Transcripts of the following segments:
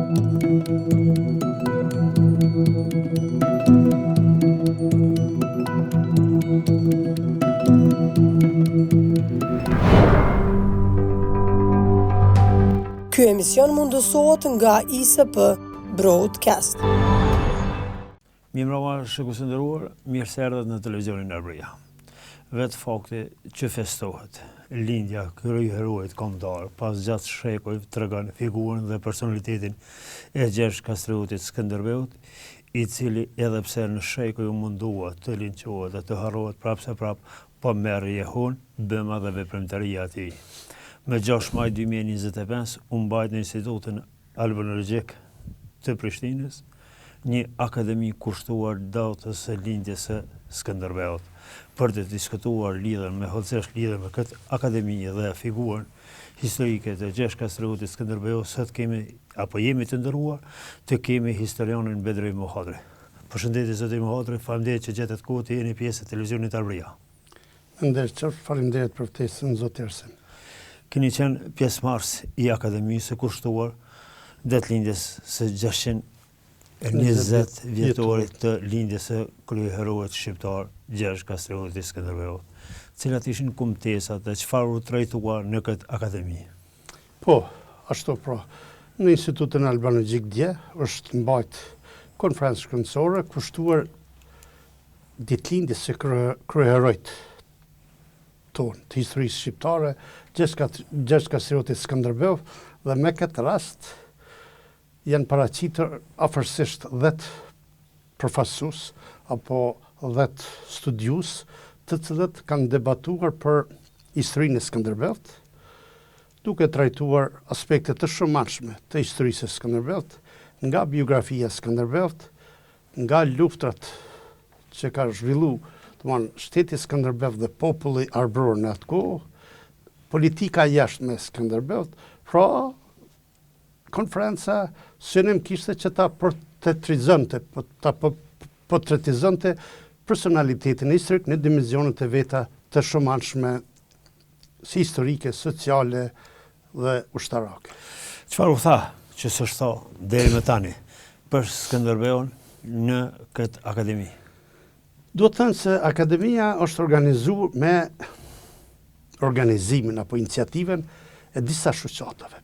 Ky emision mundësohet nga ISP Broadcast. Mirëmbrëma shikues të nderuar, mirë se erdhët në televizionin Arbëria. Vetë fakti që festohet lindja kryeheroit kombëtar pas gjatë shekujve tregon figurën dhe personalitetin e Gjergj Kastriutit Skënderbeut, i cili edhe pse në shekuj u mundua të linçohet dhe të harrohet prapë, po merri jehun bëma dhe veprimtaria e tij. Me 6 maj 2025 u mbajt në Institutin Albanologjik të Prishtinës një akademi kushtuar datës së lindjes së Skënderbeut për të diskutuar lidhjen me këtë akademi dhe figurën historike të Gjergj Kastriutit Skënderbeut. Sot jemi të nderuar të kemi historianin Bedri Mohadri. Përshëndetje zoti Mohadri, faleminderit që gjetet kohë të jeni pjesë e televizionit Arbëria. Faleminderit për ftesën zoti Ersen. Keni qenë pjesëmarrës i akademisë së kushtuar ditëlindjes së 620 vjetorit të lindjes së kryeheroit shqiptar Gjergj Kastriutit Skënderbeut. Cilat ishin kumtesat dhe çfarë u trajtua në këtë akademi? Po, ashtu pra. Në Institutin Albanologjik dje është mbajt konferencë shkëndësore kushtuar ditëlindjes së kryeheroit tonë të historisë shqiptare, Gjergj Kastriutit Skënderbeut, dhe me këtë rast janë paraqitur afërsisht 10 përfaqësues apo 10 studiues të cilët kanë debatuar për historinë e Skënderbeut, duke trajtuar aspekte të shumëanshme të historisë së Skënderbeut, nga biografia e Skënderbeut, nga luftrat që ka zhvilluar shteti Skënderbeut dhe populli arbror në atë kohë, politika jashtme e Skënderbeut, pra konferenca synim kishte që ta portretizonte personalitetin historik në dimenzionet e veta të shumëanshme si historike, sociale dhe ushtarake. Çfarë u tha që s'është tha deri më tani për Skënderbeun në këtë akademi? Duhet thënë se akademia është organizuar me organizimin apo iniciativen e disa shoqatave.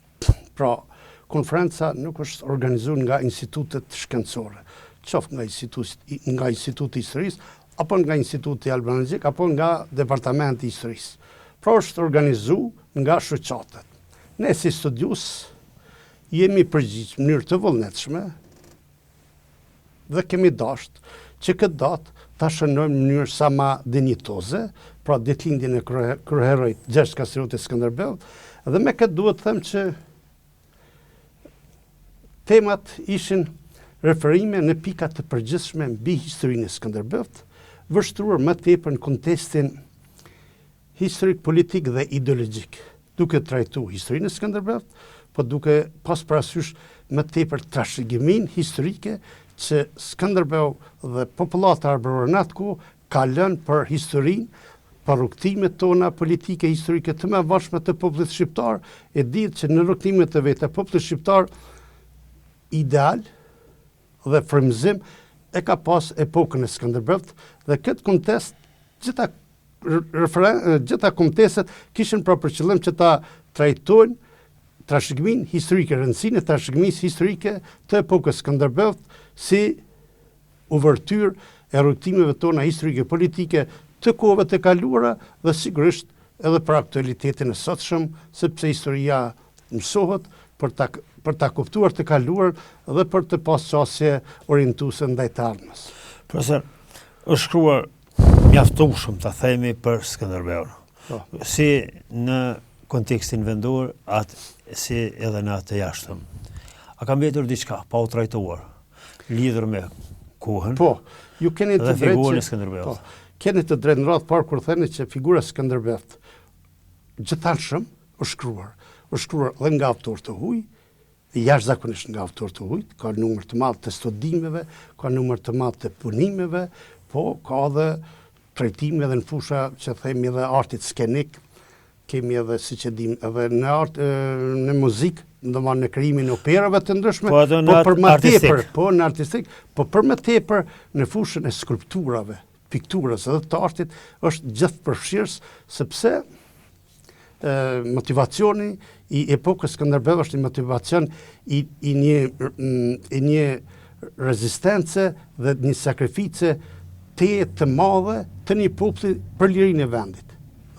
Pra, konferenca nuk është organizuar nga institutet shkencore, qoftë nga Instituti i Historisë, apo nga Instituti Albanologjik, apo nga Departamenti i Historisë. Pra, është organizuar nga shoqatet. Ne si studius jemi përgjigjë në mënyrë të vullnetshme dhe kemi dashur që këtë datë ta shënojmë në mënyrë sa ma dinjitoze, pra ditëlindjen e kryeheroit Gjergj Kastriutit Skënderbeut, dhe me këtë duhet them që temat ishin referime në pika të përgjithshme mbi historinë e Skënderbeut, vështruar më tepër në kontekstin historik, politik dhe ideologjik, duke trajtuar historinë e Skënderbeut, po duke pas parasysh më tepër trashëgiminë historike që Skënderbeut dhe popullata arbrore në atë kohë ka lënë për historinë, për rrugtimet tona politike historike të mëdhenjshme të popullit shqiptar. E ditë që në rrugtimet e vetë popullit shqiptar ideal dhe frymëzim e ka pas epokën e Skënderbeut, dhe këtë kontest gjitha komteset kishin për qëllim që ta trajtojnë trashëgiminë historike, rëndësinë e trashëgimisë historike të epokës Skënderbeut si uvertyrë e rrugtimeve tona historike politike të kohëve të kaluara dhe sigurisht edhe për aktualitetin e sotshëm, sepse historia mësohet për ta kuptuar të kaluar dhe për të pasur çështje orientuese ndaj të ardhmes. Profesor, është shkruar mjaftueshëm ta themi për Skënderbeun. Si në kontekstin vendor, si edhe në atë jashtëm. A ka mbetur diçka pa u trajtuar lidhur me kohën? Po, ju keni të drejtë figurën e Skënderbeut. Po, keni të drejtë në radhë parë kur theni që figura e Skënderbeut gjithashëm është shkruar dhe nga autorë të huaj, jashtëzakonisht nga autorë të huaj, ka numër të madh të studimeve, ka numër të madh të punimeve, po ka edhe trajtime edhe në fusha që themi edhe artit skenik, kemi edhe siç e dim edhe në art, në muzikë në krijimin e operave të ndryshme, Po ato në për më artistik. tepër, po në artistik, po për më tepër në fushën e skulpturave, pikturës edhe të artit është gjithë përfshirës, sepse motivacioni i epokës Skënderbeu është një motivacion i një rezistence dhe një sakrifice të madhe të një populli për lirinë e vendit.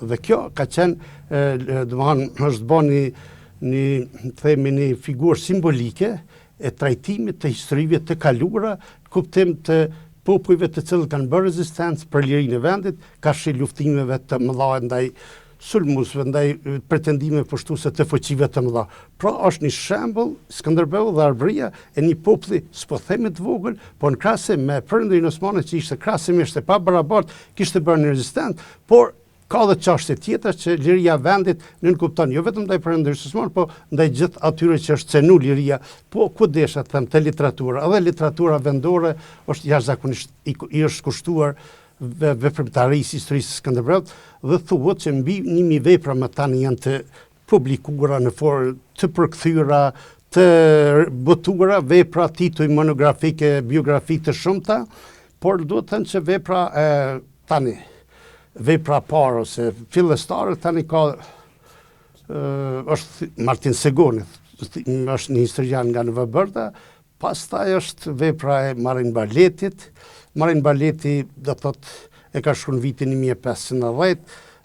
Dhe kjo ka qenë, është bërë një figurë simbolike e trajtimit të historive të kaluara, kuptim të popujve të cilët kanë bërë rezistencë për lirinë e vendit, ka shi luftimeve të mëdha ndaj sulmusve, ndaj pretendime pushtuese të fuqive të mëdha. Pra është një shembull Skënderbeu dhe Arbëria e një populli, s'po themi të vogël, po në krahasim me Perëndin Osmane që ishte krahasimisht e pabarabart, kishte bërë një rezistent, por ka dhe çështje tjetër që liria e vendit nënkupton jo vetëm ndaj Perëndis Osmane, po ndaj gjithë atyre që është cenu liria, po ku desha të them të literatura, edhe literatura vendore është jashtëzakonisht i është kushtuar veprimtarisë historisë së Skënderbeut dhe thuhet që mbi 1000 vepra më tani janë të publikuara në formë të përkthyera, të botuara, vepra, tituj monografike, biografi të shumta, por duhet të thënë që vepra tani vepra parë ose fillestare tani ka është Martin Segoni, është një historian nga Nova Bërda, pastaj është vepra e Marin Barletit. Marin Barleti do thot e ka shkruar në vitin 1510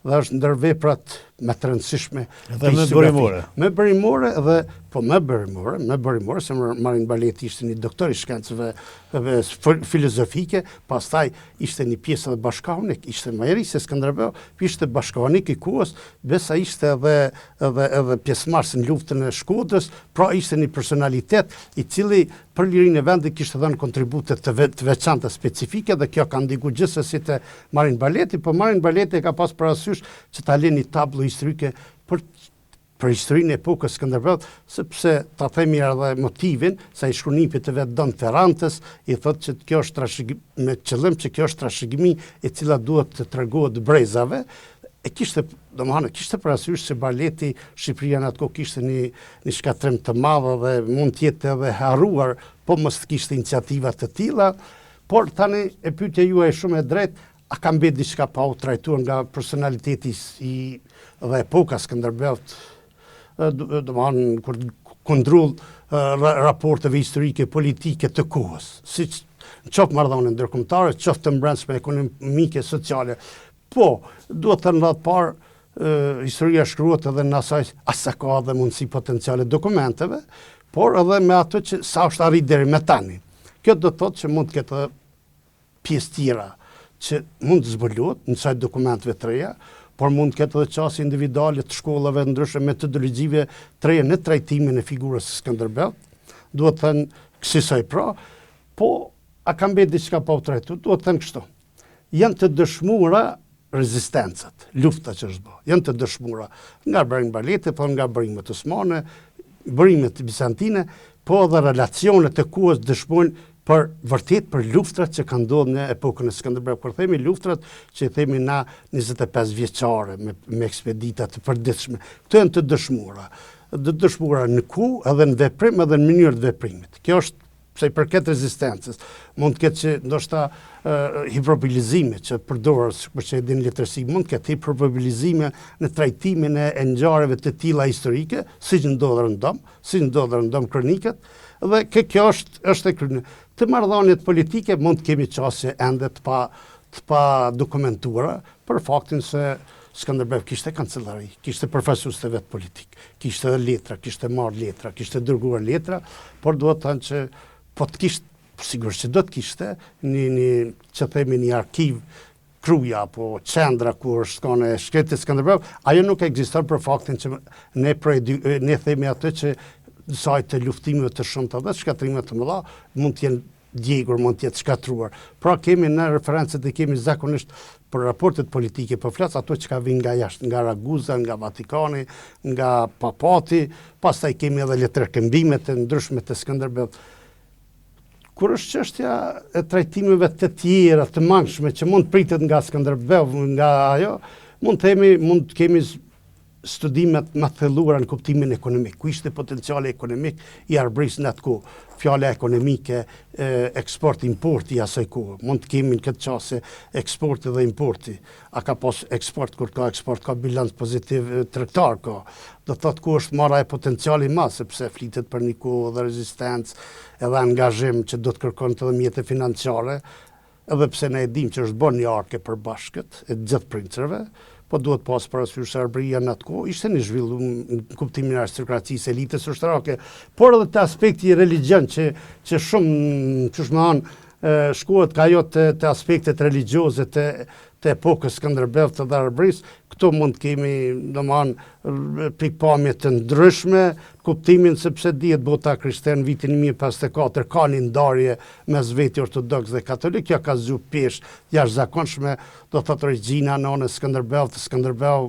dhe është ndër veprat më të rëndësishme dhe më bërimore. Më bërimore dhe po më bërimore se Marin Barleti ishte një doktor i shkencave filozofike, pastaj ishte një pjesë edhe bashkëkohunik, ishte më i ri se Skënderbeu, ishte bashkëkohunik i kohës, besa ishte edhe pjesëmarrës në luftën e Shkodrës, pra ishte një personalitet i cili për lirinë e vendit kishte dhënë kontribute të veçanta specifike dhe kjo ka ndikuar gjithsesi te Marin Barleti, po Marin Barleti ka pas parasysh që ta lënë një tablo historike për historinë e epokës Skënderbeut, sepse ta themi edhe motivin, sa i shkrunipi të vetë Don Ferrantes, i thotë që kjo është trashëgimi, me qëllim që kjo është trashëgimi e cila duhet të tregohet brezave, e kishte parasysh se Barleti Shqipëria në atë kohë kishte një shkatrim të madh dhe mund të jetë edhe harruar, po mos kishte iniciativa të tilla, por tani e pyetja juaj shumë e drejtë, a ka mbet diçka pa u trajtuar nga personaliteti dhe epoka Skënderbeut, domethënë kur kundrull raporteve historike politike të kohës, siç qoftë marrëdhënie ndërkombëtare, qoftë të brendshme ekonomike, sociale. Po, duhet të thënë parë historia shkruhet edhe në asaj asa ka dhe mundësi potenciale dokumenteve, por edhe me ato që sa është arrit deri me tani. Kjo do të thotë që mund të ketë pjesë tjera që mund të zbuluhet në kësaj dokumenteve të reja, por mund të ketë edhe qasje individuale të shkollave ndryshe metodologjive të reja në trajtimin e figurës së Skënderbeut. Duhet të thënë kësaj pra, po a ka mbet diçka pa u trajtuar? Duhet të thënë kështu. Janë të dëshmuara rezistencat, lufta që është bërë. Janë të dëshmuara nga Marin Barleti, po nga bërimet osmane, bërimet bizantine, po edhe relacionet e kohës dëshmojnë për luftrat që kanë ndodhur në epokën e Skënderbeut. Kur themi luftrat, që themi na 25 vjeçare me ekspedita të përditshme, këto janë të dëshmuara në kohë edhe në veprim edhe në mënyrë të veprimit. Kjo është pse i përket rezistencës. Mund të ketë që ndoshta hiperbolizime që përdoret, sikur që e din letërsi, mund të ketë hiperbolizime në trajtimin e ngjarjeve të tilla historike, siç ndodhen rëndom kronikat, dhe kjo është e kryer. Të marrëdhëniet politike mund të kemi qasje ende të pa dokumentuara për faktin se Skënderbeu kishte kancellari, kishte përfaqësues të vet politik, kishte edhe letra, kishte marrë letra, kishte dërguar letra, por duhet të thënë që po të kishte, sigurisht që do të kishte një arkiv kruja apo qendra ku është shkone shkretit Skënderbeu, ajo nuk ekziston për faktin që ne themi atë që sajt të luftimeve të shumta dhe shkatrimet të mëdha mund të jenë djegur, mund të jetë shkatruar. Pra kemi në referencet e kemi zakonisht për raportet politike, për flas ato që ka vinë nga jashtë, nga Raguza, nga Vatikani, nga Papati, pastaj kemi edhe letërkëmbimet e ndryshme të Skënderbeut. Kur është çështja e trajtimeve të tjera, të mangshme që mund pritet nga Skënderbeu, nga ajo, mund të kemi studimet më të thelluara në kuptimin ekonomik, ku ishte potenciali ekonomik i Arbërisë në atë kohë. Fjala ekonomike, eksport-import i asaj kohë. Mund të kemi në këtë qasë eksporti dhe importi. A ka pas eksport, kur ka eksport, ka bilans pozitiv tregtar ka. Do të thotë ku është marrja e potenciali më, sepse flitet për një kohë dhe rezistencë, edhe angazhim që do të kërkon të dhe mjete financiare, edhe pse ne e dim që është bën një arke për bashkët e gjithë princerve, po duhet pas parasysh se Arbëria në atë kohë ishte një zhvillum në kuptimin e aristokracisë, elitës ushtarake, por edhe të aspekti religjion që shumë shkohet ka ajo të aspektet religjioze të epokës Skënderbeut dhe Arbërisë. Këto mund të kemi domethënë pikpamje të ndryshme, kuptimin sepse dihet bota krishterë në vitin 1054 ka një ndarje mes vetë ortodoks dhe katolik, kjo ka zgjuar pesh jashtëzakonshme, do thotë regjina në anën Skënderbeu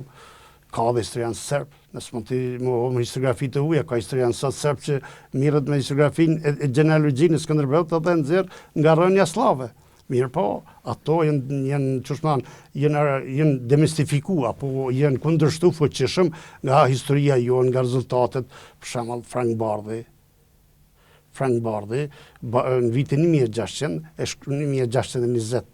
ka dhe historian serb. Nësë mund të më historiografi të uja, ka historian sot serb që mirët me historiografinë e genealogjinë e Skënderbeut dhe nxjerr nga rënja slave. Mirë po, ato jenë demistifikuar, apo jenë kundërshtu fuqishëm nga historia jonë, nga rezultatet, për shembull Frank Bardhi, në vitin 1620,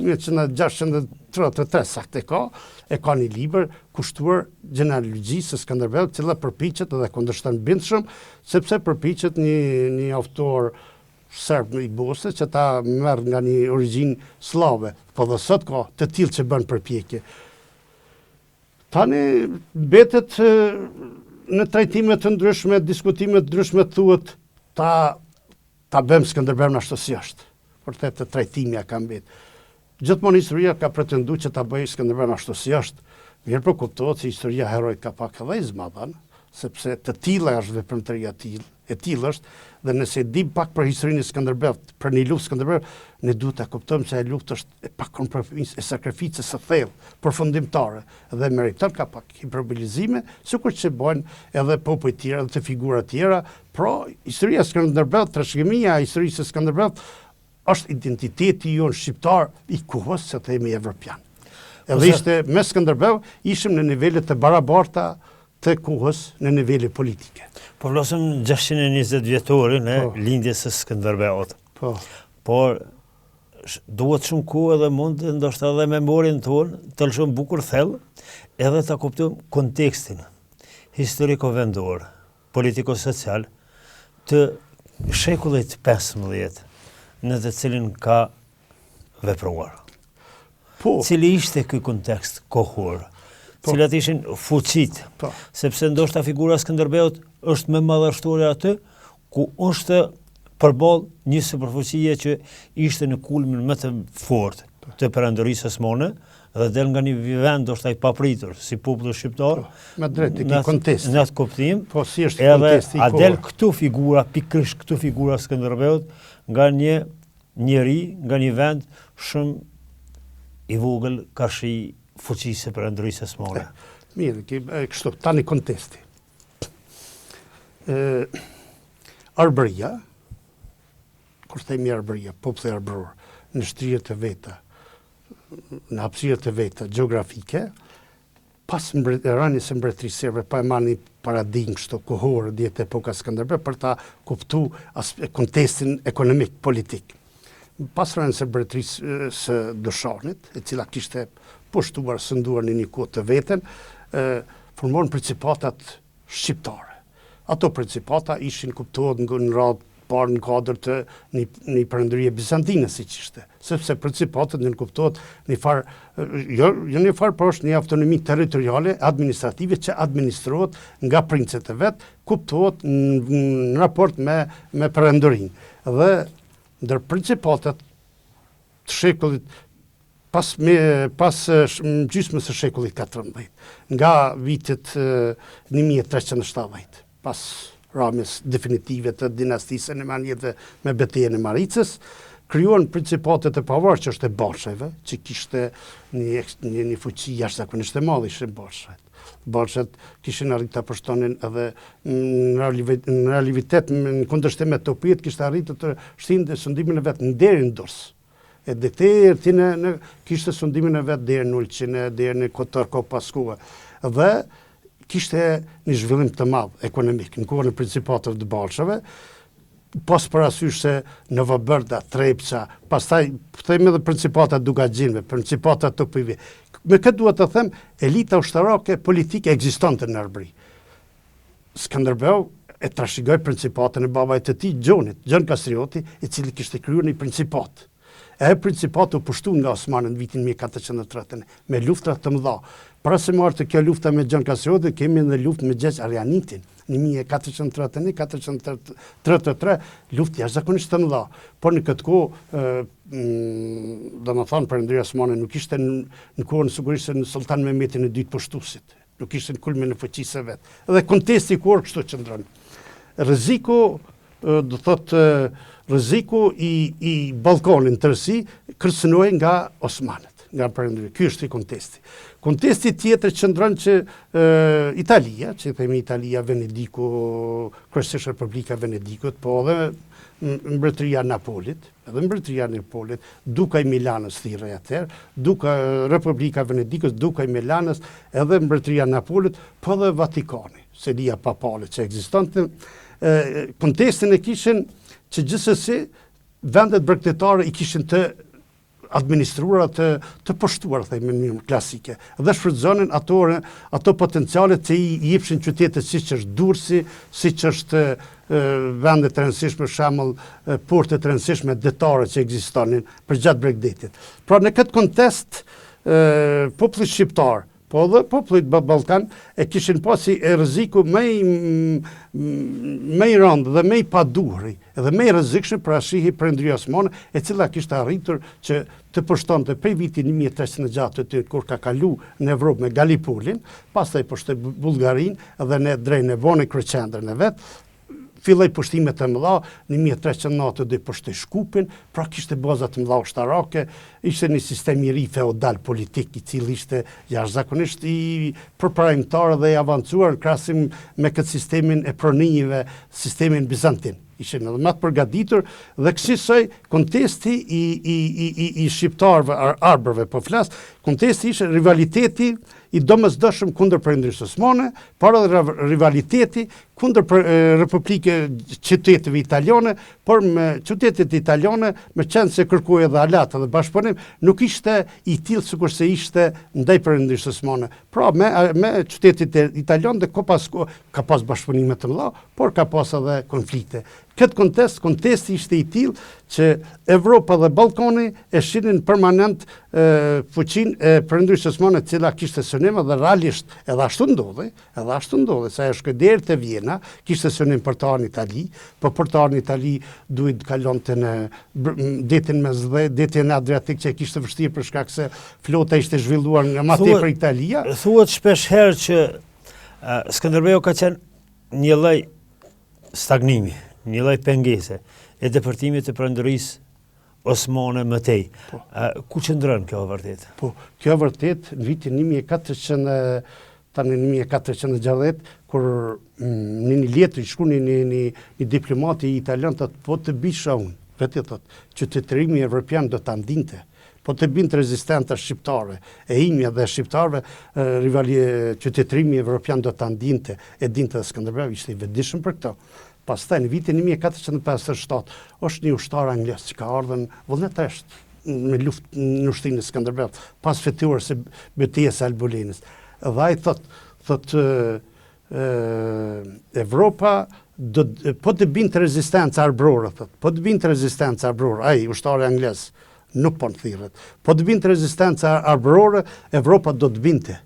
1633 saktë e ka një libër kushtuar genealogjisë së Skënderbeut, cila përpiqet edhe kundërshton bindshëm, sepse përpiqet një autor serb i Bosnjës që ta merr nga një origjinë slave, po dhe sot ka të tillë që bën përpjekje. Tani mbetet në trajtime të ndryshme, diskutime të ndryshme thuhet ta bëjmë Skënderbeun ashtu si është. Për të trajtimja ka mbet. Gjithmonë historia ka pretenduar që ta bëjë Skënderbeun ashtu si është. Mirë po kuptohet se historia herojt ka pak edhe zmadhan, sepse të tilla është veprimtaria e tillë është, dhe nëse dim pak për historinë e Skënderbeut, për një luftë Skënderbeut, ne duhet ta kuptojmë se ajo luftë është e pakompromisë, e sakrificës së thellë, përfundimtare, dhe meriton ka pak hiperbolizime, sikur që bojnë edhe popull të tjerë dhe të figura të tjera, pra historia e Skënderbeut, trashëgimia e historisë së Skënderbeut është identiteti jonë shqiptar i kohës, se themi evropian. Edhe ishte me Skënderbeut ishim në nivele të barabarta të kohës në nivele politike. Po vlosëm 620 vjetorin e lindjes së Skënderbeut. Por duhet shumë kohë edhe mund ndoshta edhe memorin tonë të lëshojmë bukur thellë, edhe ta kuptojmë kontekstin historiko-vendor, politiko-social të shekullit 15 në të cilin ka vepruar. Cili ishte ky kontekst kohor? Cilat ishin fuqit, sepse ndoshta figura Skënderbeut është më madhështore aty, ku është përballë një superfuqie që ishte në kulmin më të fortë të perandorisë osmane dhe del nga një vend ndoshta i papritur si populli shqiptar. Me drejt i kontest. Në atë kuptim, po si është kontesti i kohës. A del këtu figura, pikërisht këtu figura Skënderbeut nga një njeri, nga një vend shumë i vogël karshi fuqisë për perandorisë osmane. Mirë, kështu, tani kontesti. Arbëria, kur themi Arbëria, populli arbror, në shtrirët e veta, në hapësirët e veta gjeografike, pas rënies së mbretërisë serbe, pa e marrë një paradigmë kështu kohore diet epoka Skënderbeut për ta kuptuar kontestin ekonomik, politik. Pas rënies së mbretërisë së Doshanit, e cila kishte pushtuar, sënduar në një kohë të veten, formuan principatat shqiptare. Ato principata ishin kuptohet në radhë parë në kuadër të një perandorie bizantine siç ishte, sepse principatat në kuptohet një farë, jo një farë, por është një autonomi territoriale administrative që administrohet nga princet e vet, kuptohet në raport me perandorinë. Dhe ndër principatat të shekullit pas gjysmës së shekullit 14, nga vitet 1370, pas ramjes definitive të dinastisë Nemanjeve me betejën e Maricës, krijuan principatet e pavarur që është e Borshajve, që kishte një fuqi jashtëzakonisht e madhe ishin Borshajt. Borshajt kishin arritur ta përshtonin edhe në realitet në kundërshtim me Topiet kishte arritur të shtinte sundimin e vet deri në Dors. E dekterë kishte sundimin e vet deri në Ulqin, deri në Kotor, Paskua. dhe kishte një zhvillim të madh ekonomik në kohën e Principatëve të Ballshave, pas parasysh se Novobrda, Trepça, pastaj themi edhe Principata Dugaxhinëve, Principata Topive. Me këtë duhet të them, elita ushtarake politike ekzistonte në Arbëri. Skënderbeu e trashëgoi Principatën e babait të tij, Gjon Kastrioti, i cili kishte krijuar një principat. E Principati u pushtu nga Osmanët në vitin 1430 me luftra të mëdha. Para se marrë të kjo lufta me Gjon Kastrioti, kemi në luftë me Gjeç Arjanitin, në 1431-1433, luftë jashtëzakonisht të mëdha. Por në këtë kohë, domethënë Perëndia Osmane nuk ishte në kohën sigurisht në Sultan Mehmetin e dytë pushtuesit, nuk ishte në kulmin e fuqisë së vet. Dhe kontesti kur kështu qëndron. Rreziku, do thotë rreziku i Ballkanit në tërësi kërcënohej nga Osmanët, nga Perëndia. Ky është i kontesti. Kontesti tjetër qëndron që Italia, që themi Italia, Venediku, kryesisht Republika e Venedikut, po edhe mbretëria Napolit, Duka i Milanës thirrej atëherë, Republika e Venedikut, Duka i Milanës, edhe mbretëria Napolit, po edhe Vatikani, selia papale që ekzistonte. Kontestin e kishin që gjithsesi vendet bregdetare i kishin të administruara të poshtuar, themi në mënyrë klasike, dhe shfrytëzonin ato potenciale që i jepshin qytetet siç është Durrësi, siç është vende të rëndësishme, për shembull porte të rëndësishme detare që ekzistonin përgjatë Bregdetit. Pra në këtë kontest populli shqiptar, po edhe popullit Ballkan e kishin pasi e rreziku më i rëndë dhe më i paduhur dhe më i rrezikshëm për ashihi Perëndia Osmane, e cila kishte arritur që të pushtonte prej vitit 1306 kur ka kalu në Evropë me Galipolin, pastaj poshtoi Bullgarinë dhe në drejt në vonë kryeqendrën e vet. Filloi pushtimet të mëdha, në 1392 poshtoi Shkupin, pra kishte baza të mëdha ushtarake, ishte një sistem i ri feudal politik i cili ishte jashtëzakonisht i përparajmëtar dhe i avancuar në krahasim me këtë sistemin e pronijve, sistemin bizantin. Ishin edhe më të përgatitur dhe kësaj kontesti i shqiptarëve, arbërve po flas, kontesti ishte rivaliteti i domosdoshëm kundër Perëndisë Osmane, por edhe rivaliteti kundër qyteteve italiane, por me qytetet italiane, me qenë se kërkoi edhe alat dhe bashkëpunim, nuk ishte i tillë sikurse ishte ndaj Perëndisë Osmane. Pra me qytetet italiane dhe ka pas bashkëpunime të mëdha, por ka pas edhe konflikte. Këtë kontesti ishte i tillë që Evropa dhe Ballkani e shihnin permanent fuqinë e Perëndisë Osmane, e cila kishte synim dhe realisht edhe ashtu ndodhi, sa ajo shkoi deri te Vjena, kishte synim për të ardhur në Itali, po për të ardhur në Itali duhet kalonte në detin Mesdhe, detin Adriatik që kishte vështirë për shkak se flota ishte zhvilluar nga më tepër Italia. Thuhet shpesh herë që Skënderbeu ka qenë një lloj stagnimi, një lloj pengese e depërtimit të Perëndërisë Osmane më tej. Ku qëndron kjo vërtet? Po, kjo vërtet në vitin 1460, kur në një letër i shkruani një diplomati italian thotë po të bisha unë, vetë thotë, qytetërimi evropian do ta ndinte. Po të binte rezistenta shqiptare, e imja dhe shqiptarëve, qytetërimi evropian do ta ndinte, e dinte dhe Skënderbeu ishte i vetëdijshëm për këto. Pastaj në vitin 1457 është një ushtar anglez që ka ardhur vullnetërisht me luftë në ushtrinë e Skënderbeut, pas fituar se betejës së Albolenës. Dhe ai thotë Evropa po të binte rezistencë arbrore, po të binte rezistencë arbrore, ai ushtari anglez nuk po thirret. Po të binte rezistencë arbrore, Evropa do të binte.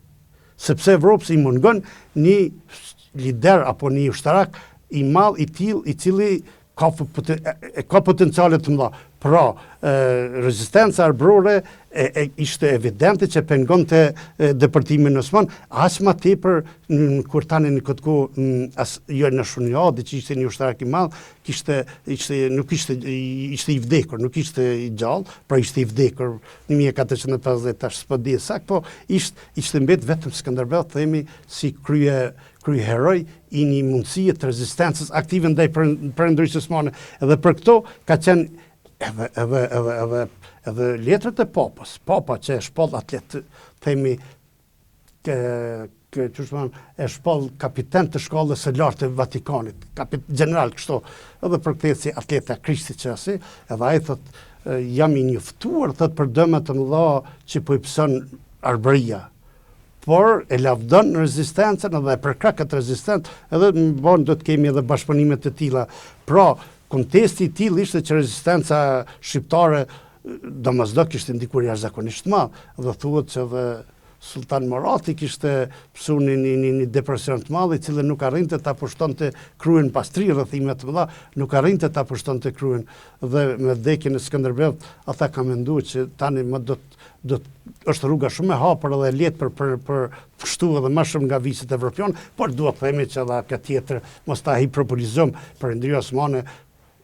Sepse Evropës i mungon një lider apo një ushtarak i madh i tillë i cili ka potenciale të mëdha. Pra, rezistenca arbrore ishte evidente që pengonte depërtimin Osman, as më tepër kur tani në këtë kohë jo në Shuniadi që ishte një ushtarak i madh, ishte i vdekur, nuk ishte i gjallë, pra ishte i vdekur në 1450 tash s'po di saktë, po ishte mbet vetëm Skënderbeu, themi si kryeheroj i një mundësie të rezistencës aktive ndaj Perëndisë Osmane. Edhe për këto ka qenë edhe letrat e papës, papa që e shpoll atlet, themi e shpall kapiten të shkallës së lartë të Vatikanit, general kështu, edhe përkthehet si atleta Krishti që asi, edhe ai thot jam i njoftuar thot për dëmet të mëdha që po i pëson arbëria. Por e lavdon rezistencën edhe për krah këtë rezistencë, edhe do të kemi edhe bashkëpunime të tilla. Pra, kontesti i tillë ishte që rezistenca shqiptare domosdoshmë kishte ndikuar jashtëzakonisht madh, dhe thuhet se edhe Sultan Murati kishte pësuar një depresion të madh, i cili nuk arrinte ta pushtonte kryen pas 3 rrethime të mëdha, nuk arrinte ta pushtonte kryen, dhe me vdekjen e Skënderbeut ata kanë menduar që tani më është rruga shumë e hapur edhe e lehtë për kështu edhe më shumë nga viset evropian, por duhet të themi që edhe ka tjetër mos ta hiperbolizojmë. Perëndia Osmane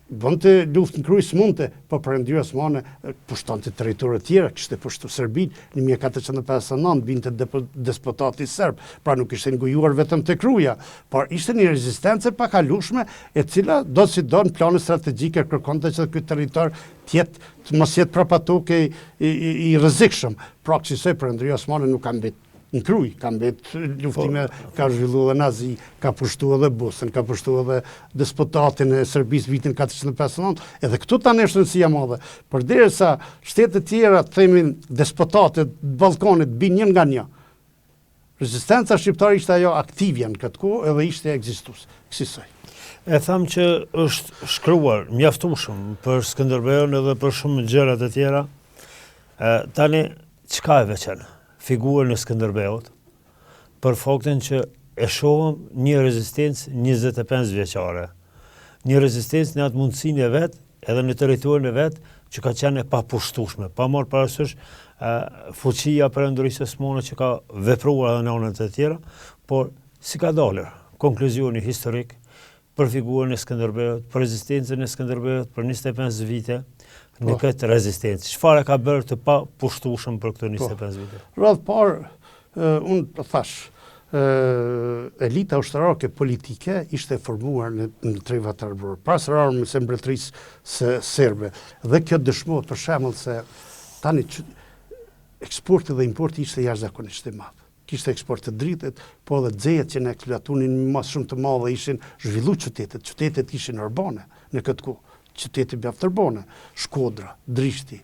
bënte luftën kryes mundte, po Perëndia Osmane pushtonte territorë të tjera, kishte pushtuar Serbinë në 1459, binte despotati serb, pra nuk ishte ngujuar vetëm te Kruja, por ishte një rezistencë pa kalueshme, e cila do si do në planë strategjike kërkonte që ky territor të mos jetë prapatoke i rrezikshëm. Pra kësaj Perëndia Osmane nuk ka mbetë në Kruj, ka mbetë luftime, ka zhvilluar edhe Nazi, ka pushtuar edhe Bosnën, ka pushtuar edhe despotatin e Serbisë vitin 459, edhe këtu tani është rëndësia madhe. Përderisa shtetet tjera, themin despotatet Ballkanit bin një nga një. Rezistenca shqiptare ishte ajo aktivja në këtë kohë edhe ishte ekzistuese. Kësaj. E tham që është shkruar mjaftueshëm për Skënderbeun edhe për shumë gjëra të tjera. Tani çka e veçan figurën e Skënderbeut për faktin që e shohëm një rezistencë 25 vjeçare. Një rezistencë në atë mundësinë e vet, edhe në territorin e vet, që ka qenë e papushtueshme, pa marrë parasysh fuqia Perëndisë Osmane që ka vepruar edhe në anët e tjera, por si ka dalur konkluzioni historik për figurën e Skënderbeut, për rezistencën e Skënderbeut për 25 vite në këtë rezistencë. Çfarë ka bërë të papushtueshëm për këto 25 vite? Radh parë, unë të thash, elita ushtarake politike ishte formuar në trevat arbëror, pas rarë se mbretërisë serbe. Dhe kjo dëshmohet për shembull se tani eksporti dhe importi ishte jashtëzakonisht i madh. Kishte eksport të dritet, po edhe xhejet që në eksploatunin më shumë të madhe ishin zhvilluar qytetet. Qytetet ishin urbane në këtë kohë. Qyteti mjaft urbane, Shkodra, Drishti,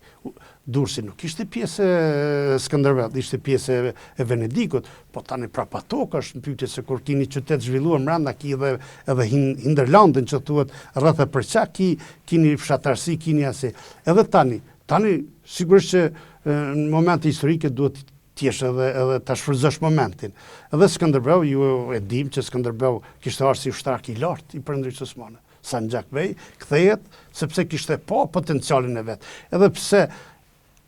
Durrësi nuk ishte pjesë e Skënderbeut, ishte pjesë e Venedikut, po tani prapa tokë është në pyetje se kur keni qytet zhvilluar brenda ki edhe hinterlandin që thuhet rreth e përçak, keni fshatarësi, keni asi. Edhe tani sigurisht që në momente historike duhet t'jesh edhe ta shfrytëzosh momentin. Edhe Skënderbeu, ju e dim që Skënderbeu kishte ardhur si ushtarak i lartë i Perëndisë Osmane. Sanxhak Bey kthehet sepse kishte pa potencialin e vet. Edhe pse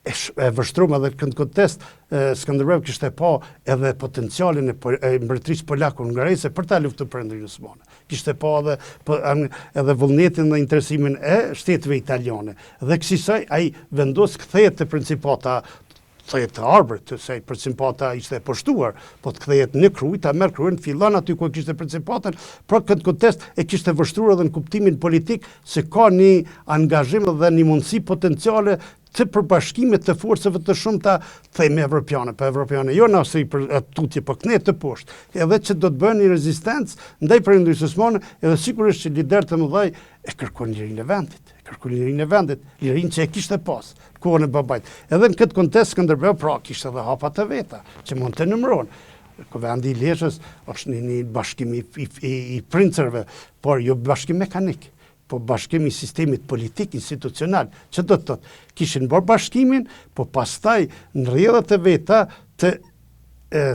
e vështruar edhe në këtë kontekst, Skënderbeu kishte pa edhe potencialin e mbretërisë polak-hungareze për ta luftuar Perëndisën Osmane. Kishte pa edhe vullnetin dhe interesimin e shtetëve italiane. Dhe kësaj ai vendos kthehet te principata të arbërt, se principata ishte e poshtuar, po të kthehet në Kruj, ta merr Krujën, fillon aty ku kishte principatën, pra këtë kontekst e kishte vështruar edhe në kuptimin politik se ka një angazhim dhe një mundësi potenciale të përbashkimit të forcave të shumta, themi evropiane, pa evropiane, jo në Austri për tutje, po këne të poshtë, edhe që do të bëhen një rezistencë ndaj Perëndisë Osmane, edhe sigurisht që liderët e mëdhej e kërkojnë lirinë e vendit, lirinë që e kishte pas, kohën e babait. Edhe në këtë kontekst Skënderbeu pra kishte edhe hapa të veta, që mund të numërohen. Kuvendi i Lezhës është një bashkim i princerëve, por jo bashkim mekanik, po bashkim i sistemit politik institucional, që do të thotë, kishin bërë bashkimin, po pastaj në rrjedhët e veta të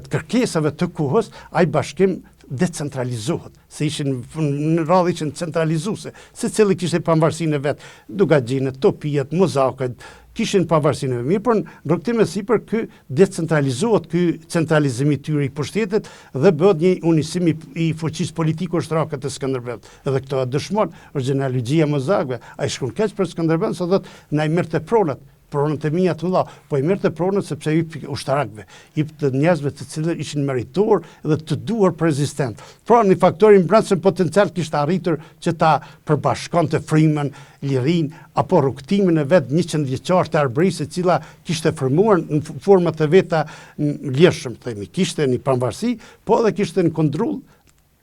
kërkesave të kohës, ai bashkim decentralizohet, se ishin në radhë ishin centralizuese, secili kishte pavarësinë e vet, Dugaxhinët, Topijat, Muzakët, kishin pavarësinë e mirë, por në rrugtim e sipër ky decentralizohet, ky centralizimi i tyre i pushtetit dhe bëhet një unisim i fuqisë politiko-ushtarake të Skënderbeut. Edhe këto dëshmon është genealogjia Muzakëve, ai shkon keq për Skënderbeun, se thotë na i merrte pronat. pronët e mia të mëdha, po i merrte pronët sepse i ushtarakëve, i të njerëzve të cilët ishin meritor dhe të duhur për rezistent. Pra një faktor i brendshëm potencial kishte arritur që ta përbashkonte frymën, lirinë apo rrugtimin e vet 100 vjeçar të Arbërisë, e cila kishte formuar në forma të veta lirshëm, themi, kishte një pranvarësi, po edhe kishte një kontroll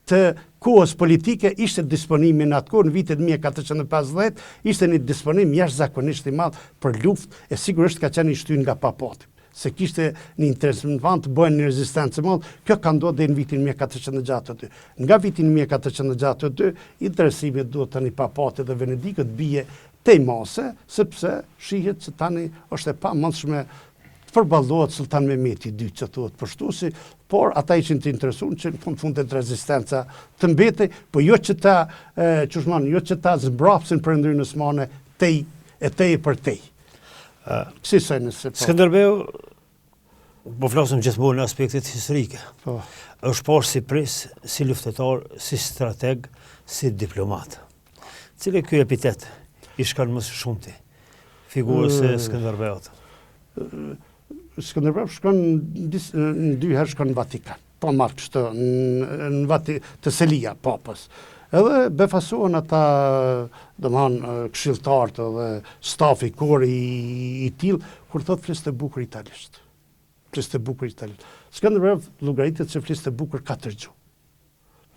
të kohës politike, ishte disponimi në atë kohë, në vitet 1450, ishte një disponim jashtëzakonisht i madh për luftë, e sigurisht ka qenë i shtyrë nga papati, se kishte një interes në vend të bëjnë një rezistencë madh. Kjo ka ndodhur deri në vitin 1462. Nga vitin 1462, interesimi duhet tani papati dhe Venedikut bie tej mase, sepse shihet se tani është e pamundshme të përballohet Sultan Mehmeti II që thuhet përshtuesi, por ata ishin të interesuar që në fundet rezistenca të mbetej, po jo që ta zbrapsin Perëndrinë Osmane tej për tej. Si sa nëse po. Skënderbeu, po flasim gjithmonë në aspektet historike. Po. Është parë si pres, si luftetar, si strateg, si diplomat. Cili ky epitet i shkon më së shumti figurës së Skënderbeut? Skënderbeu shkon në 2 herë shkon në Vatikan. Po marrë kështu të Selia papës. Edhe befasohen ata, domethënë këshilltarët dhe stafi kori i tillë, kur thot fliste bukur italisht. Fliste bukur italisht. Skënderbeu llogaritet se fliste bukur 4 gjuhë.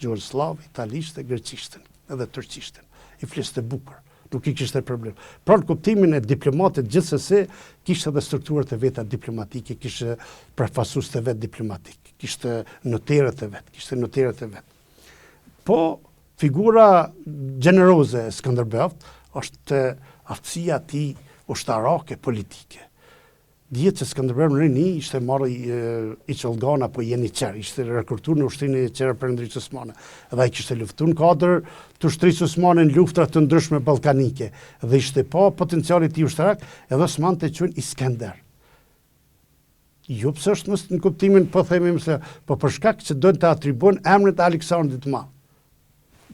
Gjuhën slav, italisht, greqishten, edhe turqishten. I fliste bukur. Nuk i kishte problem. Pra në kuptimin e diplomatit gjithsesi, kishte edhe strukturat e veta diplomatike, kishte përfaqësues të vet diplomatik, kishte noterët e vet. Po figura gjeneroze e Skënderbeut është aftësia e tij ushtarake politike. Dihet se Skënderbeu në rini ishte marrë i Çolgan apo Jeniçer, ishte rekrutuar në ushtrinë e Qerë Perëndrisë Osmane. Dhe ai kishte luftuar në kuadër të ushtrisë osmane në luftra të ndryshme ballkanike dhe ishte pa potenciali i tij ushtarak, edhe osmanët e quajnë Iskender. Jo pse është në kuptimin po themi se po për shkak që doin të atribuojnë emrin e Aleksandrit të Madh.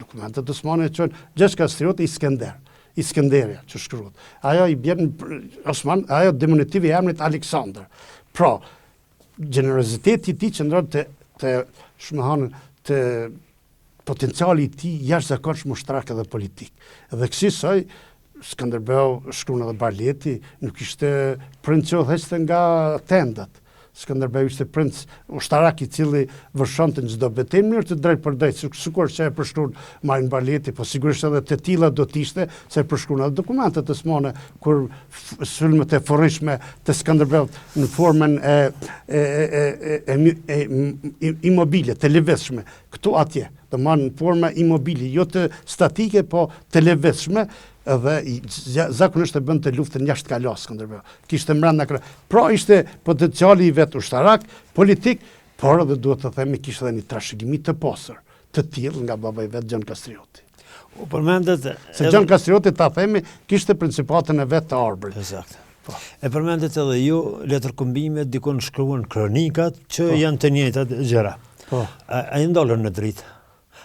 Dokumentet osmane e quajnë Gjesh Kastrioti Iskenderia që shkruhet. Ajo i bjen Osman, ajo diminutiv i emrit Aleksandr. Pra, gjeneroziteti i tij qëndron të potenciali i tij jashtëzakonshëm ushtarak edhe politik. Dhe kësaj Skënderbeu shkruan edhe Barleti, nuk ishte princi thjesht nga tendat. Skënderbeu ishte princ ushtarak i cili vërshonte në çdo betejë në mënyrë të drejtë për drejtë, sikur që e përshkruan Marin Barleti, po sigurisht edhe të tilla do të ishte se përshkruan edhe dokumentet osmane kur sulmet e forrishme të Skënderbeut në formën imobile, të lëvizshme, këtu atje, domethënë në forma imobile, jo të statike, po të lëvizshme. Edhe zakonisht e bënte luftën jashtë kalas Skënderbeu. Kishte brenda pra ishte potenciali i vet ushtarak, politik, por edhe duhet të themi kishte edhe një trashëgimi të pasur, të tillë nga baba i vet Gjon Kastrioti. U përmendet se Gjon Kastrioti ta themi kishte principatën e vet të Arbërit. Eksakt. Po. E përmendet edhe ju letërkombime dikon shkruan kronikat që janë të njëjtat gjëra. Po. Ai ndalën në dritë.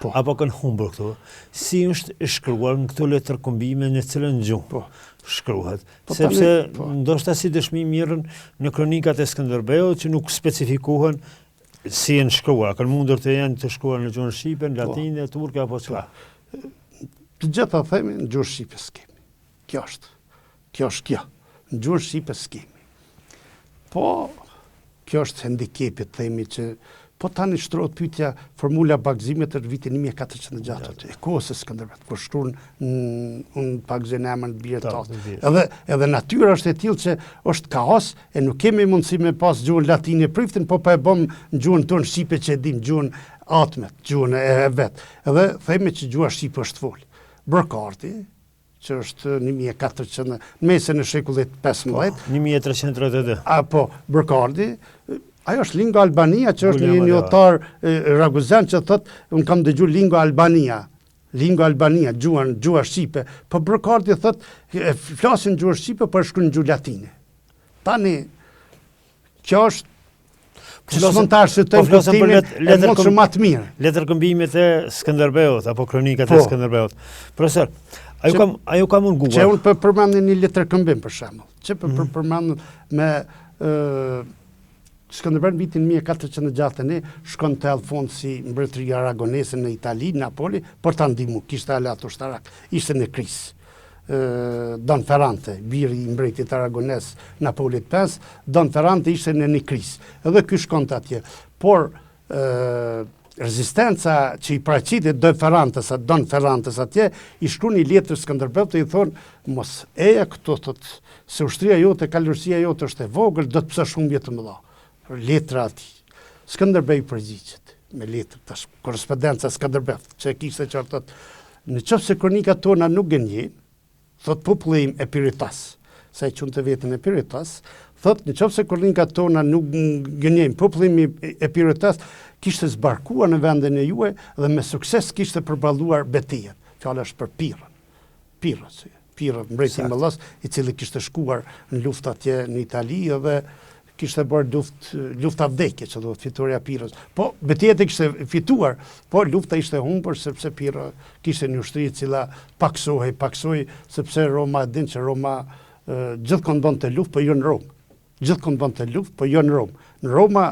Po. Apo kanë humbur këtu. Si është shkruar në këto letërkombime në cilën gjuhë? Po. Shkruhet. Po, sepse po. Ndoshta si dëshmi mirën në kronikat e Skënderbeut që nuk specifikohen si janë shkruar. Kanë mundur të janë të shkruar në gjuhën shqipe, në latinë, turke apo çka. Të gjitha themi në gjuhën shqipe skemi. Kjo është. Në gjuhën shqipe skemi. Po kjo është hendikepi, themi që po tani shtrohet pyetja formula bagëzimit të vitin 1406 e kohës së Skënderbeut, kur shkruan un bagëzën emrin bie tot. Edhe natyra është e tillë që është kaos e nuk kemi mundësi me pas gjuhën latine priftin, po e bëm në gjuhën tonë shqipe që e dim, gjuhën atmet, gjuhën e vet. Edhe themi që gjuha shqipe është fol. Brokarti që është 1400 në mesën e shekullit 15. 1332. Apo Brokardi, ajo është lingua Albania, që është një autor Raguzan që thot, unë kam dëgjuar lingua Albania, gjuha shqipe, po Brokardi thot, flasin gjuhë shqipe, por shkruajnë gjuhë latine. Tani kjo është letërkëmbimet e Skënderbeut apo kronikat e Skënderbeut. Profesor, Ajo ka munguar. Që unë përmendin një letër këmbim për shembull. Që përmendin me Skënderber në vitin 1461 shkon te Alfonsi mbretëria aragonese në Itali, Napoli, për ta ndihmuar, kishte aleat ushtarak, ishte në krizë. Don Ferrante, biri i mbretit aragones Napolit V, Don Ferrante ishte në një krizë. Edhe ky shkonte atje. Por rezistenca që i paraqitet Don Ferrantes atje, i shkruan një letër Skënderbeut dhe i thonë mos eja këto, thotë, se ushtria jote, kalorësia jote është e vogël, do të pësë shumë vjetë të mëdha. Letra ati. Skënderbeu përgjigjet me letër, tash korrespondenca Skënderbeut, që kishte qartë, në qoftë se kronikat tona nuk gënjen, thot populli im e Piritas, sa i qunë të vetën e Piritas, thot në qoftë se kronikat tona nuk gënjen, populli im e Piritas kishte zbarkuar në vendin e juaj dhe me sukses kishte përballuar betejën. Fjala është për Pirra, mbreti i Mallas, i cili kishte shkuar në luftë atje në Itali dhe kishte bërë lufta vdekje, që do të fitoria Pirrës. Po, betejat e kishte fituar, po lufta ishte humbur sepse Pirra kishte një ushtri e cila paksoi, sepse Roma din që Roma gjithkohë bënte luftë, po jo në Romë. Gjithkohë bënte luftë, po jo në Romë. Në Roma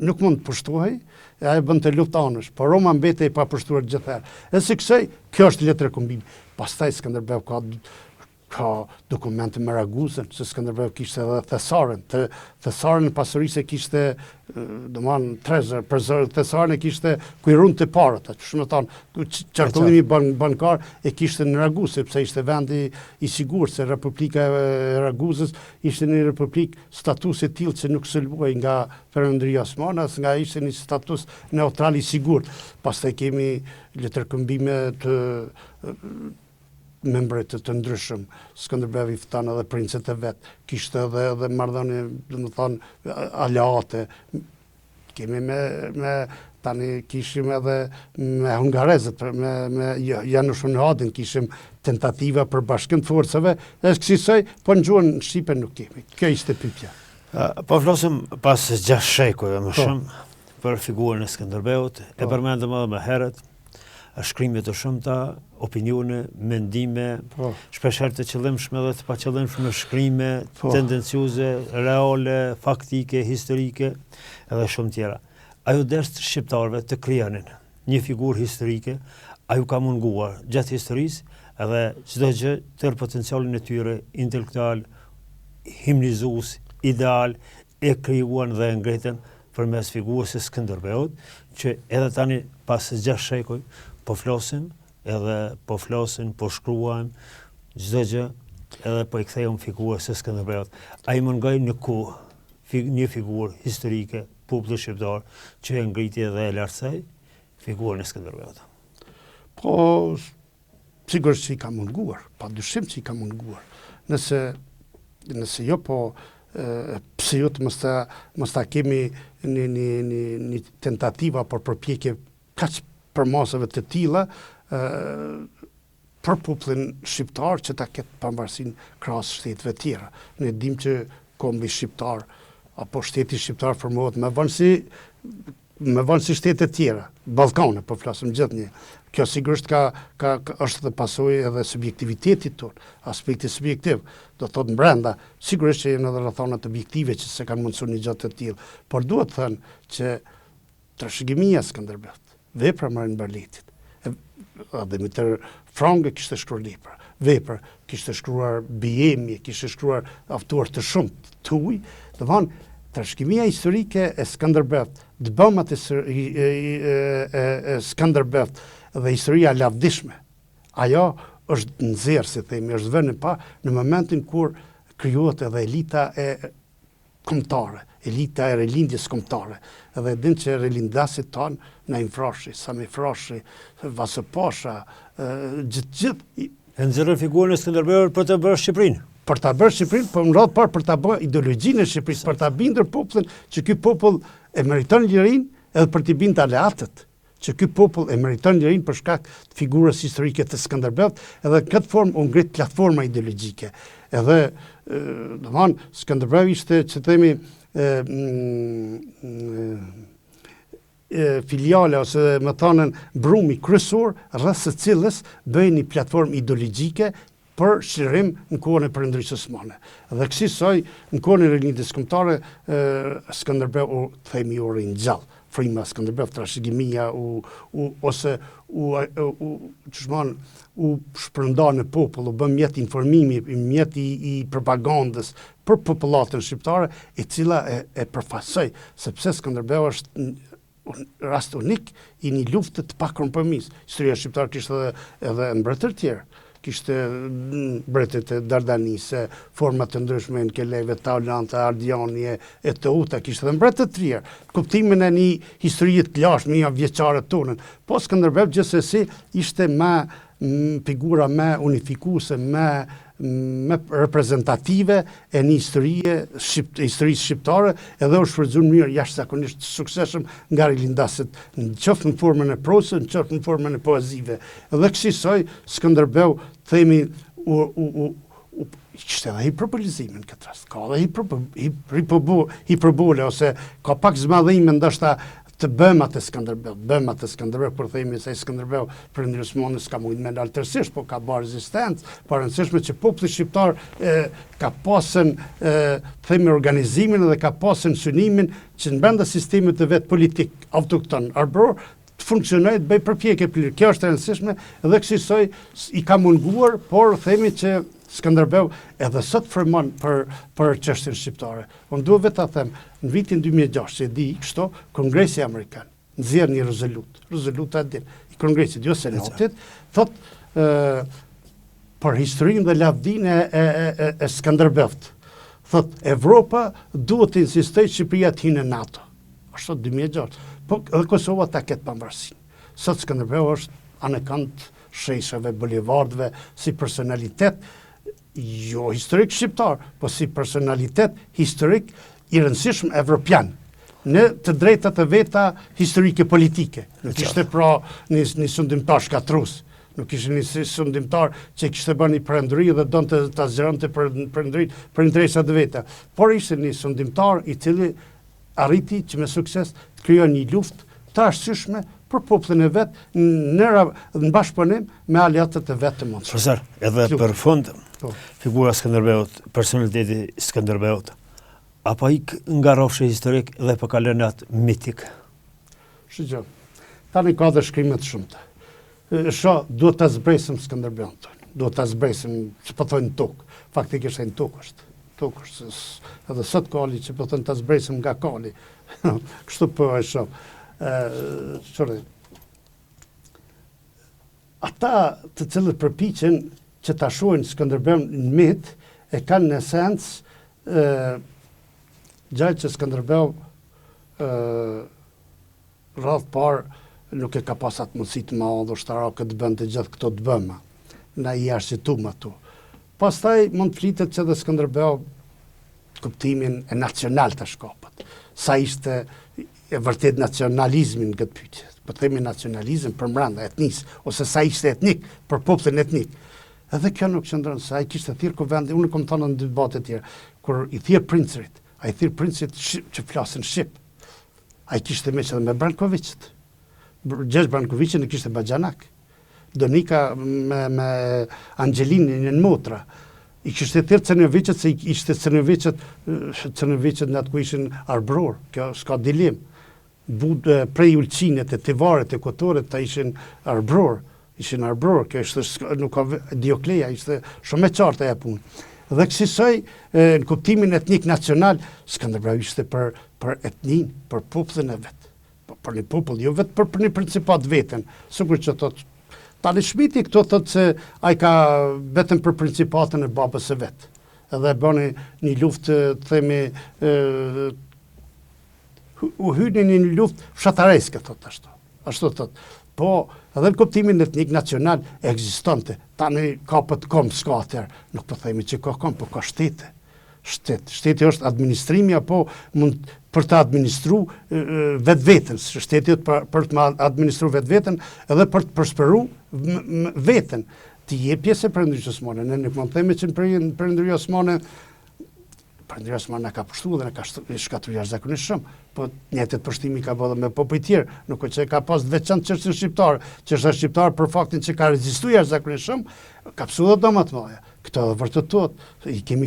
nuk mund të pushtohej, ajo bënte luftë anësh, po Roma mbetej pa pushtuar gjithherë. E si kësaj, kjo është letër kombimi. Pastaj Skënderbeu ka dokumente me Raguzën, se Skënderbeu kishte edhe thesaren. Thesaren pasurisë kishte, domethënë trezor, thesaren kishte ku i runte parat, shumë të thonë, qarkullimi bankar e kishte në Raguzë, sepse ishte vendi i sigurt, se Republika e Raguzës ishte një republik status e tillë që nuk sulmuej nga Perëndria Osmane, as nga ishte një status neutral i sigurt. Pastaj kemi letërkëmbime të membret të ndryshëm, Skënderbeu i fton edhe princet e vet, kishte edhe marrëdhënie, domethënë aleate. Kemi me tani kishim edhe me hungarezët, me Janusz Hunhadin, kishim tentativa për bashkim të forcave, e kësaj, po në gjuhën shqipe nuk kemi. Kjo ishte pyetja. Po flasim pas 6 shekujve më shumë për figurën e Skënderbeut, e përmendëm edhe më herët, shkrime të shumta, opinione, mendime, shpeshherë të qëllimshme dhe të paqëllimshme, shkrime tendencioze, reale, faktike, historike, edhe shumë tjera. Ajo ders shqiptarëve të krijanin një figurë historike, ajo ka munguar gjatë historisë, edhe çdo gjë tërë potencialin e tyre intelektual, himnizues, ideal, e krijuan dhe e ngritën përmes figurës së Skënderbeut, që edhe tani pas 6 shekuj po flasim, po shkruajmë çdo gjë, edhe po i kthejmë figurës së Skënderbeut. Ai mungoi në kohë një figurë historike popullit shqiptar që e ngriti dhe e lartësoi figurën e Skënderbeut. Po sigurisht që i ka munguar, padyshim që i ka munguar. Nëse jo, po pse jo të mos ta kemi një tentativa për përpjekje kaq për masave të tilla për popullin shqiptar që ta ketë pavarësinë krahas shteteve tjera. Ne dimë që kombi shqiptar apo shteti shqiptar formohet me vonë si shtete tjera, Ballkane, po flasim gjithnjë. Kjo sigurisht është dhe pasojë edhe subjektivitetit tonë, aspekti subjektiv, do thotë brenda, sigurisht që janë edhe rrethana objektive që se kanë mundsuar një gjë të tillë, por duhet të thënë që trashëgimia Skënderbeut, vepra Marin Barletit, Dimitër Frangë kishte shkruar vepra, kishte shkruar bijemje, kishte shkruar autor të shumë të huaj, domthonë trashëgimia historike e Skënderbeut, dëbëmat e Skënderbeut dhe historia lavdishme. Ajo është nxjerrë, si themi, është vënë pa në momentin kur krijohet edhe elita e kombëtare, elita e rilindjes kombëtare. Edhe din që rilindasit tonë na infrashi, Sami Frashi, Vasë Pasha, gjithë. E nxjerrën figurën e Skënderbeut për të bërë Shqipërinë. Për ta bërë Shqipërinë, po më radh parë për ta bërë ideologjinë e Shqipërisë, për ta bindur popullin që ky popull e meriton lirinë, edhe për t'i bindur aleatët që ky popull e meriton lirinë për shkak të figurës historike të Skënderbeut, edhe në këtë formë u ngrit platforma ideologjike. Edhe domthonë Skënderbeu ishte, që themi, filiale ose më thënën brumi kryesor rreth së cilës bëjnë një platformë ideologjike për shërim në kohën e Perëndrisë Osmane. Dhe kësaj në kohën e rinjtjes kombëtare Skënderbeu u themi u ringjall. Frima Skënderbeu trashëgimia u shpërnda në popull, u bë mjet informimi, mjet i propagandës për popullatën shqiptare, e cila e përfaqësoi, sepse Skënderbeu është rast unik i një lufte të pakompromis. Historia shqiptare kishte edhe mbretër tjerë. Kishte mbretët e Dardanise, format të ndryshme në Keleve, Taulanta, Ardiani, e Teuta, kishte edhe mbretët të tjerë. Kuptimin e një historie të lashme, një vjeçare tonën. Po Skënderbeu gjithsesi ishte më figura më unifikuese, më reprezentative e një historisë shqiptare, edhe u shfrytzuar në mënyrë jashtëzakonisht të suksesshëm nga rilindaset, qoftë në formën e prosës, qoftë në formën e poezive. Dhe kësaj Skënderbeu themi kishte edhe hiperbolizimin në këtë rast, ka edhe hiperbole, ose ka pak zmadhime ndoshta të bëmat e Skënderbeu, për themi se Skënderbeu Perëndrisë Osmane s'ka mujtë me ndalë tërësisht, po ka bërë rezistencë, po rëndësishme që populli shqiptar ka pasën themi organizimin dhe ka pasën synimin që në brenda sistemit të vet politik autokton arbror të funksionojë, të bëj përpjekje plirë. Kjo është e rëndësishme dhe kësaj i ka munguar, por themi që Skënderbeu edhe sot frymon për çështjen shqiptare. Unë dua vetë ta them, në vitin 2006, që di kështu, Kongresi Amerikan nxjerr një rezoluta i Kongresit, jo Senatit, thotë për historinë dhe lavdinë e Skënderbeut. Thotë Evropa duhet të insistojë Shqipëria të hyjë në NATO. Ashtu 2006. Po edhe Kosova ta ketë pavarësinë. Sot Skënderbeu është anekant sheshave, bulevardëve, si personalitet jo historik shqiptar, po si personalitet historik i rëndësishëm evropian, në të drejtat e veta historike politike. Nuk ishte pra një sundimtar shkatrus, nuk ishte një sundimtar që kishte bërë një perëndëri dhe donte ta zgjeronte perëndërinë për interesat e veta, por ishte një sundimtar i cili arriti që me sukses të krijonte një luftë të arsyeshme për popullin e vet në bashkëpunim me aleatët e vet të mundshëm. Profesor, edhe për fund, figura Skënderbeut, personaliteti Skënderbeut, apo ik nga rrofshi historik dhe po ka lënë atë mitik? Shqo, tani ka dhe shkrimet shumëta. Duhet ta zbresim Skënderbeun, duhet ta zbresim, që po thonë tokë, faktikisht e në tokë është, edhe sot kali që po thonë ta zbresim nga kali, kështu po e shoh. Ata të cilët përpiqen që ta shohin Skënderbeun në mit e kanë në esencë gjallë që Skënderbeu radh parë nuk e ka pas atë mundësi të madhe ushtarake të bënte gjithë këto të bëma. Na i arsitum ato. Pastaj mund të flitet që dhe Skënderbeu kuptimin e nacional të shkopët. Sa ishte e vërtet nacionalizmin në këtë pyetje. Po themi nacionalizëm për brenda etnisë, ose sa ishte etnik për popullin etnik. Edhe kjo nuk qëndron, sa ai kishte thirr kuvendi, unë kam thënë në debate të tjera, kur i thirr princit, ai thirr princit që flasin shqip. Ai kishte me edhe me Brankovicit. Gjergj Brankovicin e kishte Baxhanak. Donika me Angelinin në motra. I kishte thirr Cernovicet se ishte Cernovicet në atë ku ishin arbror, kjo s'ka dilim. Prej Ulqinet e Tivaret e Kotoret ta ishin arbror, kjo ishte nuk ka Diokleja, ishte shumë e qartë ajo punë. Dhe kësaj në kuptimin etnik nacional, Skënderbeu ishte për etnin, për popullin e vet. Për një popull, jo vetë për një principat veten, sikur që thotë Tani Shmiti këto thotë se ai ka vetëm për principatën e babës së vet. Edhe bëni një luftë, themi, u hyni në një luftë fshatareske, thotë ashtu. Ashtu thotë. Po, edhe në kuptimin etnik nacional ekzistonte. Tani ka për të kom s'ka atëherë. Nuk po themi që ka kom, po ka shtete. Shteti është administrimi apo mund për të administru vetveten, shteti për të administru vetveten edhe për të prosperu veten. Të jep pjesë e Perëndrisë Osmane. Ne nuk mund të themi që në Perëndrinë Osmane Përndërës ma në ka pështu dhe në ka shkatru jashtëzakonisht shumë, po njëjtet pushtimi ka bërë me popujt tjerë, nuk që ka pas veçantë çështën shqiptare, çështja shqiptare për faktin që ka rezistuar jashtëzakonisht shumë, ka psu dhe më të mëdha. Këto edhe vërtetot, i kemi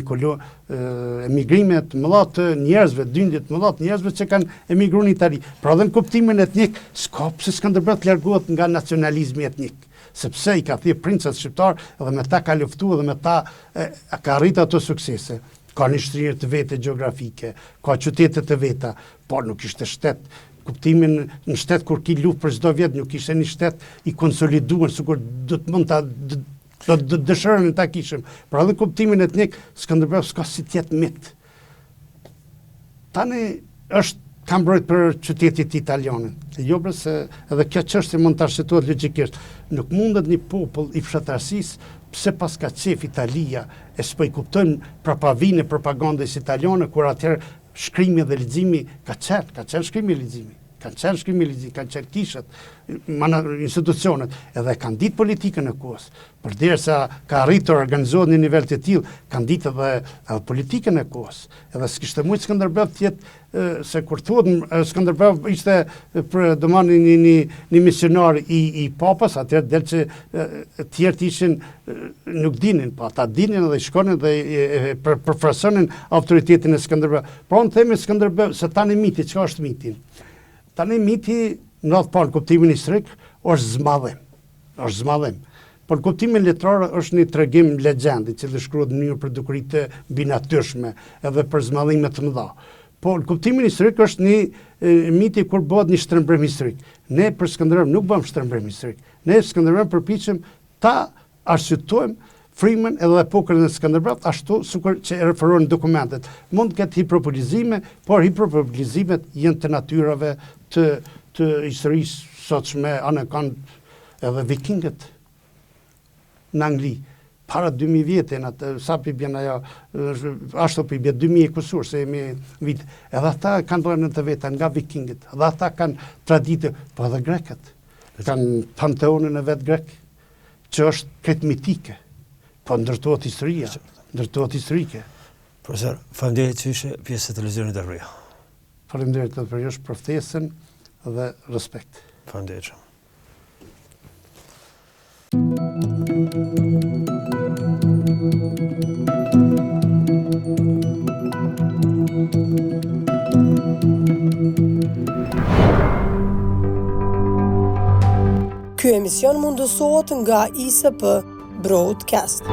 emigrimet mëdha të njerëzve, dyndjet mëdha të njerëzve që kanë emigruar në Itali. Pra dhe në kuptimin etnik, s'ka pse Skënderbeu të largohet nga nacionalizmi etnik, sepse i ka thirrë princat shqiptar dhe me ta ka luftuar dhe me ta ka arritur ato suksese. Ka një shtrirë të vete geografike, ka qytete të veta, por nuk ishte shtet. Kuptimin në shtet kur ki luftë për çdo vjet, nuk ishte një shtet i konsoliduar, sikur do të mund ta dëshirën e ta kishim. Pra dhe kuptimin etnik, Skënderbeu s'ka si tjetë mit. Tani ka mbrojt për qytetit italianin. Jo se edhe kjo çështje mund të arsyetohet logjikisht. Nuk mundet një popull i fshatarsisë pse pas ka qef Italia e s'po i kuptojnë prapavinë e propagandës italiane, kur atëherë shkrimi dhe leximi ka qenë shkrimi e leximi. Kanë qenë kishët, institucionet, edhe kanë ditë politikën e kohës. Përderisa ka arritur të organizohet në nivel të tillë, kanë ditë edhe politikën e kohës. Edhe s'kishte mujt Skënderbeu të jetë se kur thuhet Skënderbeu ishte për domani një misionar i papës, atëherë del që të tjerë ishin nuk dinin, po ata dinin dhe shkonin dhe përfrasonin autoritetin e Skënderbeu. Pra unë themi Skënderbeu se tani miti, çka është miti? Tani miti në radhë parë kuptimin historik është zmadhim. Por kuptimin letrar është një tregim legjendi, që shkruhet në mënyrë për dukuri të binatyrshme edhe për zmadhime të mëdha. Por kuptimin historik është një miti kur bëhet një shtrembrim historik. Ne për Skënderbeu nuk bëjmë shtrembrim historik. Ne Skënderbeu përpiqem ta arsytojmë frymën edhe epokën e Skënderbeut, ashtu sikur që e referohen dokumentet. Mund të ketë hiperbolizime, por hiperpolizimet janë të natyrave të historisë sotshme, anë kanë edhe vikingët në Angli. Para 2000 vjetë, sa pi bjen ajo, ashtu pi bjen 2000 kusur, se jemi vit. Edhe ata kanë dhënë të veta nga vikingët, edhe ata kanë traditë, po edhe grekët. Kanë panteonin e vet grek, që është këtë mitike. Po ndërtohet historike. Profesor, faleminderit që ishe pjesë e televizionit Arbëria. Faleminderit edhe për jush për ftesën dhe respekt. Faleminderit. Ky emision mundësohet nga ISP Broadcast.